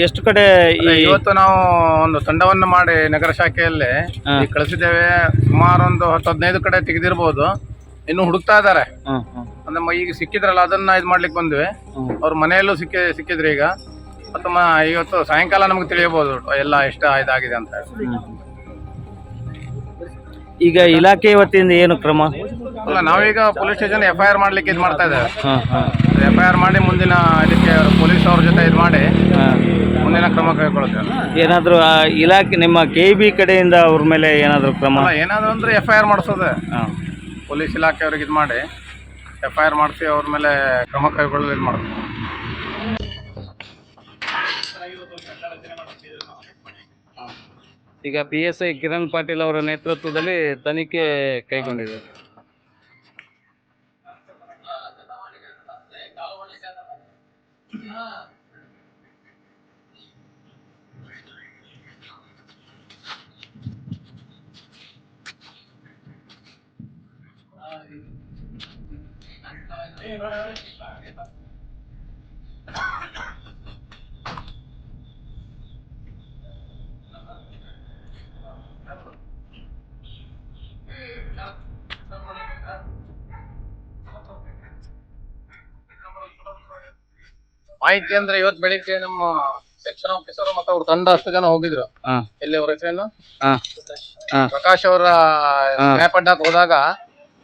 ಎಷ್ಟು ಕಡೆ ಇವತ್ತು ನಾವು ಒಂದು ತಂಡವನ್ನು ಮಾಡಿ ನಗರ ಶಾಖೆಯಲ್ಲಿ ಕಳಿಸಿದ್ದೇವೆ. ಸುಮಾರು ಒಂದು 10-15 ಕಡೆ ತೆಗೆದಿರ್ಬೋದು. ಇನ್ನು ಹುಡುಕ್ತಾ ಇದ್ದಾರೆ. ನಮ್ಮ ಈಗ ಸಿಕ್ಕಿದ್ರಲ್ಲ ಅದನ್ನ ಇದು ಮಾಡ್ಲಿಕ್ಕೆ ಬಂದ್ವಿ. ಅವ್ರ ಮನೆಯಲ್ಲೂ ಸಿಕ್ಕಿದ್ರಿ ಈಗ. ಮತ್ತು ಇವತ್ತು ಸಾಯಂಕಾಲ ನಮ್ಗೆ ತಿಳಿಯಬಹುದು ಎಲ್ಲ ಎಷ್ಟು ಇದಾಗಿದೆ ಅಂತ. ಈಗ ಇಲಾಖೆ ವತಿಯಿಂದ ಏನು ಕ್ರಮ? ಅಲ್ಲ, ನಾವೀಗ ಪೊಲೀಸ್ ಸ್ಟೇಷನ್ FIR ಮಾಡ್ಲಿಕ್ಕೆ ಇದು ಮಾಡ್ತಾ ಇದ್ದೇವೆ. FIR ಮಾಡಿ ಮುಂದಿನ ಇದಕ್ಕೆ ಪೊಲೀಸ್ ಅವ್ರ ಜೊತೆ ಇದು ಮಾಡಿ ಮುಂದಿನ ಕ್ರಮ ಕೈಗೊಳ್ತೇವೆ. ಏನಾದರೂ ಇಲಾಖೆ ನಿಮ್ಮ KB ಕಡೆಯಿಂದ ಅವ್ರ ಮೇಲೆ ಏನಾದರೂ ಕ್ರಮ? ಏನಾದರೂ ಅಂದ್ರೆ FIR ಮಾಡಿಸೋದೆ. ಪೊಲೀಸ್ ಇಲಾಖೆಯವ್ರಿಗೆ ಇದು ಮಾಡಿ FIR ಮಾಡಿಸಿ ಅವ್ರ ಮೇಲೆ ಕ್ರಮ ಕೈಗೊಳ್ಳಲು ಇದು ಮಾಡೋದು. ಈಗ PSI ಕಿರಣ್ ಪಾಟೀಲ್ ಅವರ ನೇತೃತ್ವದಲ್ಲಿ ತನಿಖೆ ಕೈಗೊಂಡಿದೆ. ಮಾಹಿತಿ ಅಂದ್ರೆ ಇವತ್ತು ಬೆಳಿಗ್ಗೆ ನಮ್ಮ ಸೆಕ್ಷನ್ ಆಫೀಸರ್ ಮತ್ತೆ ಅವ್ರ ತಂಡ 10 ಜನ ಹೋಗಿದ್ರು. ಎಲ್ಲಿ ಅವ್ರ ಹೆಸರೇನು? ಪ್ರಕಾಶ್ ಅವರ ಸ್ನ್ಯಾಪ್ ಅಡ್ಡಾಕ್ ಹೋದಾಗ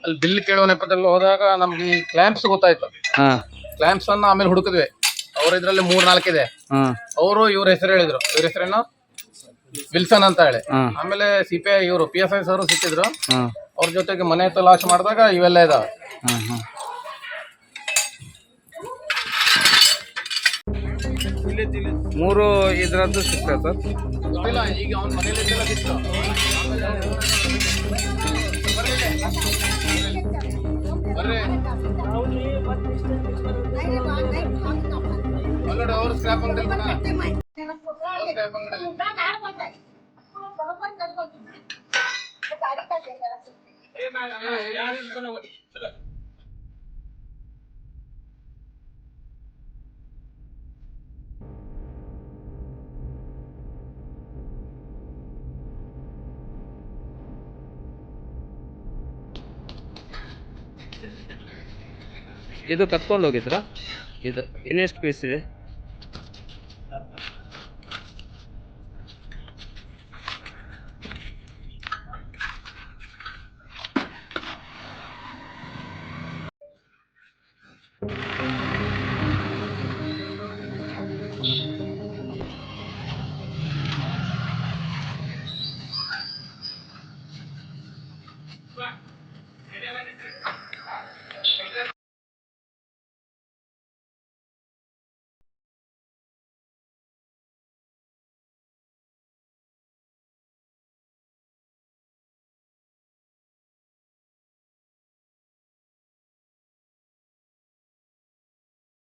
ಅಲ್ಲಿ ಬಿಲ್ ಕೇಳುವ ನೆಪದಲ್ಲಿ ಹೋದಾಗ ನಮ್ಗೆ ಈ ಕ್ಲಾಂಪ್ಸ್ ಗೊತ್ತಾಯ್ತು. ಕ್ಲಾಂಪ್ಸ್ ಅನ್ನ ಆಮೇಲೆ ಹುಡುಕಿದ್ವಿ. ಅವ್ರ ಇದ್ರಲ್ಲಿ 3-4 ಇದೆ. ಅವರು ಇವ್ರ ಹೆಸರು ಹೇಳಿದ್ರು. ಇವ್ರ ಹೆಸರೇನು? ವಿಲ್ಸನ್ ಅಂತ ಹೇಳಿ. ಆಮೇಲೆ CPI ಇವರು PSI ಸರ್ ಸಿಕ್ಕಿದ್ರು. ಅವ್ರ ಜೊತೆಗೆ ಮನೆ ತಲಾಶ್ ಮಾಡಿದಾಗ ಇವೆಲ್ಲ ಇದಾವೆ. ಮೂರು ಇದರದ್ದು ಸಿಗ್ತದೆ ಸರ್. ಈಗ ಅವ್ನ ಮನೇಲಿ ಸಿಕ್ತು. ಅವ್ರ ಸ್ಕ್ರಾಪ್ ಅಂಗಡಿ ಇದು ಕತ್ಕೊಂಡು ಹೋಗಿದ್ರಾ? ಇದು ಇನ್ನೆಷ್ಟು ಪೀಸ್ ಇದೆ?